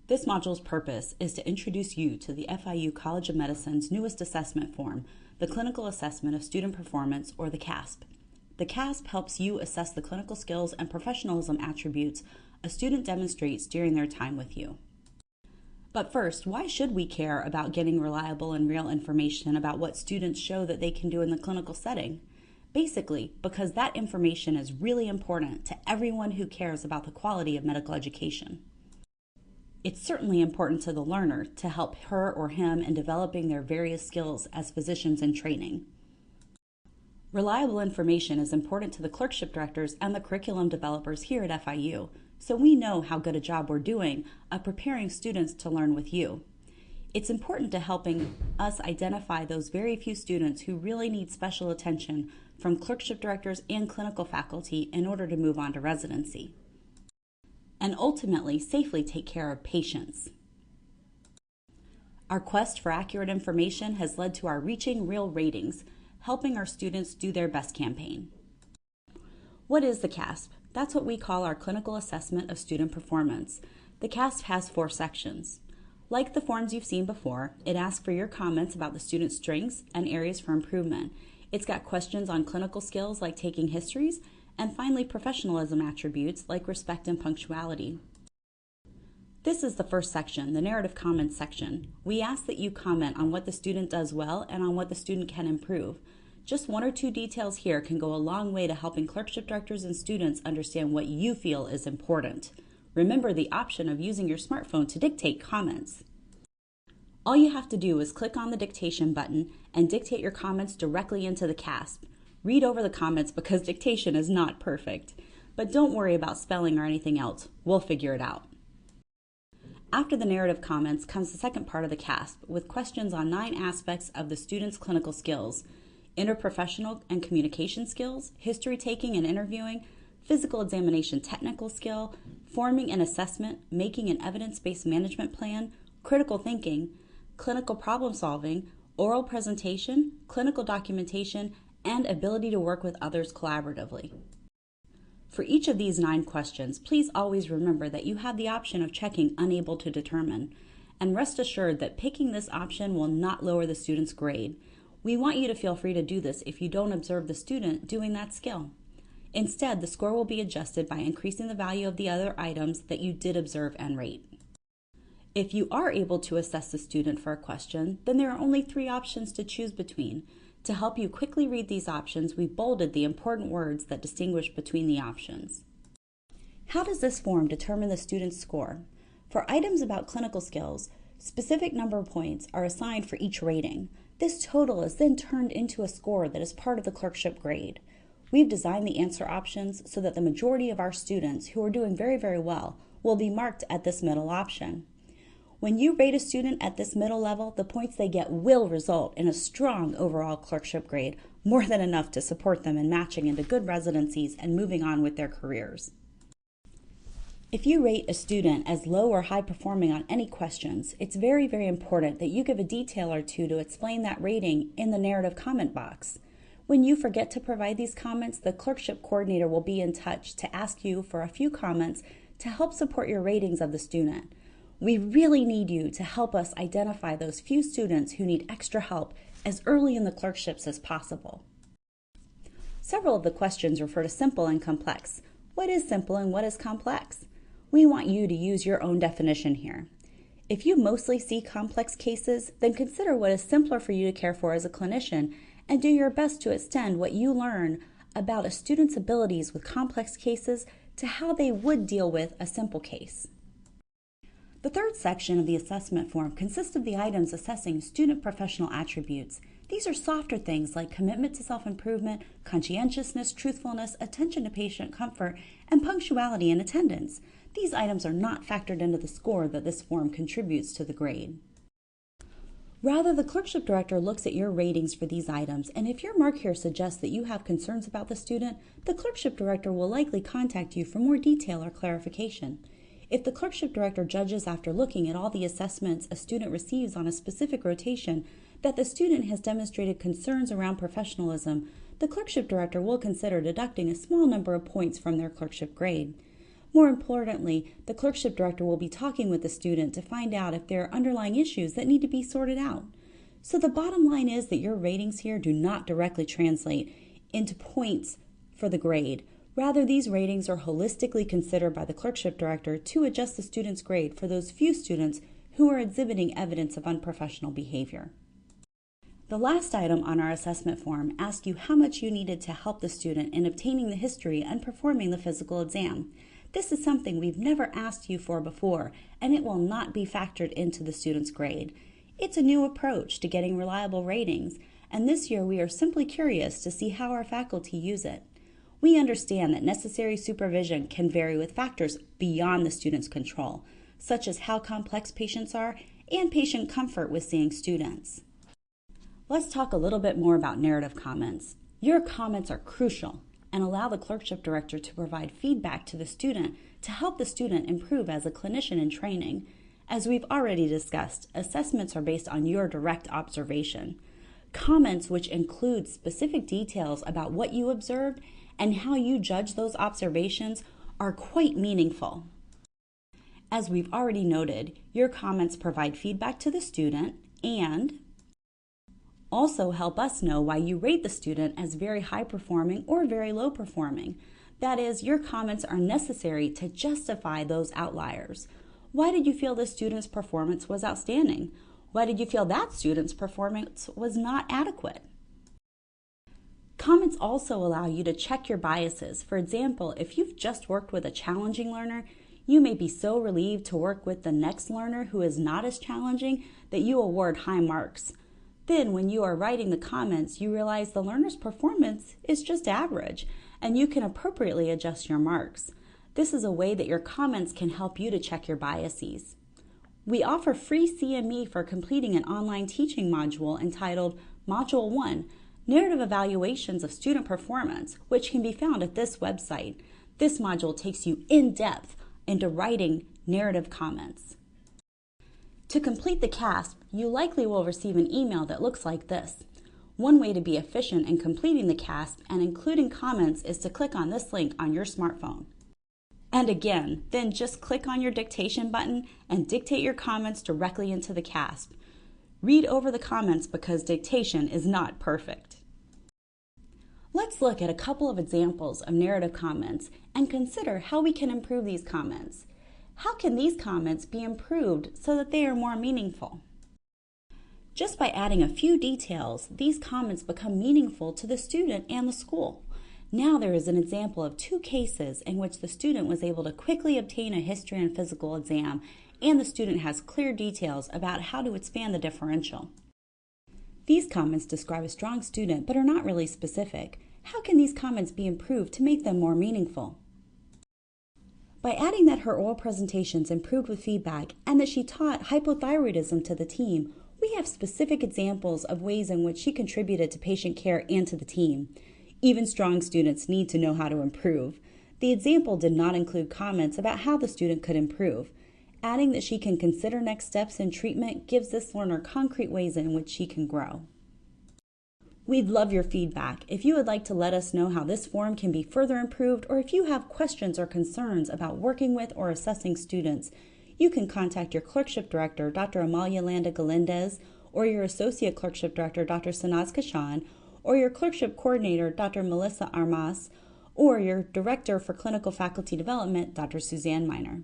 This module's purpose is to introduce you to the FIU College of Medicine's newest assessment form, the Clinical Assessment of Student Performance, or the CASP. The CASP helps you assess the clinical skills and professionalism attributes a student demonstrates during their time with you. But first, why should we care about getting reliable and real information about what students show that they can do in the clinical setting? Basically, because that information is really important to everyone who cares about the quality of medical education. It's certainly important to the learner to help her or him in developing their various skills as physicians in training. Reliable information is important to the clerkship directors and the curriculum developers here at FIU, so we know how good a job we're doing of preparing students to learn with you. It's important to helping us identify those very few students who really need special attention from clerkship directors and clinical faculty in order to move on to residency, and ultimately safely take care of patients. Our quest for accurate information has led to our Reaching Real ratings, helping our students do their best campaign. What is the CASP? That's what we call our Clinical Assessment of Student Performance. The CASP has 4 sections. Like the forms you've seen before, it asks for your comments about the student's strengths and areas for improvement. It's got questions on clinical skills like taking histories, and finally professionalism attributes like respect and punctuality. This is the first section, the narrative comments section. We ask that you comment on what the student does well and on what the student can improve. Just 1 or 2 details here can go a long way to helping clerkship directors and students understand what you feel is important. Remember the option of using your smartphone to dictate comments. All you have to do is click on the dictation button and dictate your comments directly into the CASP. Read over the comments because dictation is not perfect. But don't worry about spelling or anything else. We'll figure it out. After the narrative comments comes the second part of the CASP with questions on 9 aspects of the student's clinical skills: interprofessional and communication skills, history taking and interviewing, physical examination technical skill, forming an assessment, making an evidence-based management plan, critical thinking, clinical problem solving, oral presentation, clinical documentation, and ability to work with others collaboratively. For each of these 9 questions, please always remember that you have the option of checking unable to determine, and rest assured that picking this option will not lower the student's grade. We want you to feel free to do this if you don't observe the student doing that skill. Instead, the score will be adjusted by increasing the value of the other items that you did observe and rate. If you are able to assess the student for a question, then there are only 3 options to choose between. To help you quickly read these options, we bolded the important words that distinguish between the options. How does this form determine the student's score? For items about clinical skills, specific number of points are assigned for each rating. This total is then turned into a score that is part of the clerkship grade. We've designed the answer options so that the majority of our students who are doing very, very well will be marked at this middle option. When you rate a student at this middle level, the points they get will result in a strong overall clerkship grade, more than enough to support them in matching into good residencies and moving on with their careers. If you rate a student as low or high performing on any questions, it's very, very important that you give a detail or 2 to explain that rating in the narrative comment box. When you forget to provide these comments, the clerkship coordinator will be in touch to ask you for a few comments to help support your ratings of the student. We really need you to help us identify those few students who need extra help as early in the clerkships as possible. Several of the questions refer to simple and complex. What is simple and what is complex? We want you to use your own definition here. If you mostly see complex cases, then consider what is simpler for you to care for as a clinician and do your best to extend what you learn about a student's abilities with complex cases to how they would deal with a simple case. The third section of the assessment form consists of the items assessing student professional attributes. These are softer things like commitment to self-improvement, conscientiousness, truthfulness, attention to patient comfort, and punctuality and attendance. These items are not factored into the score that this form contributes to the grade. Rather, the clerkship director looks at your ratings for these items, and if your mark here suggests that you have concerns about the student, the clerkship director will likely contact you for more detail or clarification. If the clerkship director judges after looking at all the assessments a student receives on a specific rotation that the student has demonstrated concerns around professionalism, the clerkship director will consider deducting a small number of points from their clerkship grade. More importantly, the clerkship director will be talking with the student to find out if there are underlying issues that need to be sorted out. So the bottom line is that your ratings here do not directly translate into points for the grade. Rather, these ratings are holistically considered by the clerkship director to adjust the student's grade for those few students who are exhibiting evidence of unprofessional behavior. The last item on our assessment form asks you how much you needed to help the student in obtaining the history and performing the physical exam. This is something we've never asked you for before, and it will not be factored into the student's grade. It's a new approach to getting reliable ratings, and this year we are simply curious to see how our faculty use it. We understand that necessary supervision can vary with factors beyond the student's control, such as how complex patients are and patient comfort with seeing students. Let's talk a little bit more about narrative comments. Your comments are crucial and allow the clerkship director to provide feedback to the student to help the student improve as a clinician in training. As we've already discussed, assessments are based on your direct observation. Comments which include specific details about what you observed and how you judge those observations are quite meaningful. As we've already noted, your comments provide feedback to the student and also help us know why you rate the student as very high performing or very low performing. That is, your comments are necessary to justify those outliers. Why did you feel this student's performance was outstanding? Why did you feel that student's performance was not adequate? Comments also allow you to check your biases. For example, if you've just worked with a challenging learner, you may be so relieved to work with the next learner who is not as challenging that you award high marks. Then, when you are writing the comments, you realize the learner's performance is just average, and you can appropriately adjust your marks. This is a way that your comments can help you to check your biases. We offer free CME for completing an online teaching module entitled Module 1, Narrative Evaluations of Student Performance, which can be found at this website. This module takes you in depth into writing narrative comments. To complete the CASP, you likely will receive an email that looks like this. One way to be efficient in completing the CASP and including comments is to click on this link on your smartphone. And again, then just click on your dictation button and dictate your comments directly into the CASP. Read over the comments because dictation is not perfect. Let's look at a couple of examples of narrative comments and consider how we can improve these comments. How can these comments be improved so that they are more meaningful? Just by adding a few details, these comments become meaningful to the student and the school. Now there is an example of 2 cases in which the student was able to quickly obtain a history and physical exam, and the student has clear details about how to expand the differential. These comments describe a strong student but are not really specific. How can these comments be improved to make them more meaningful? By adding that her oral presentations improved with feedback and that she taught hypothyroidism to the team, we have specific examples of ways in which she contributed to patient care and to the team. Even strong students need to know how to improve. The example did not include comments about how the student could improve. Adding that she can consider next steps in treatment gives this learner concrete ways in which she can grow. We'd love your feedback. If you would like to let us know how this form can be further improved, or if you have questions or concerns about working with or assessing students, you can contact your clerkship director, Dr. Amalia Landa Galindez, or your associate clerkship director, Dr. Sanaz Kashan, or your clerkship coordinator, Dr. Melissa Armas, or your director for clinical faculty development, Dr. Suzanne Miner.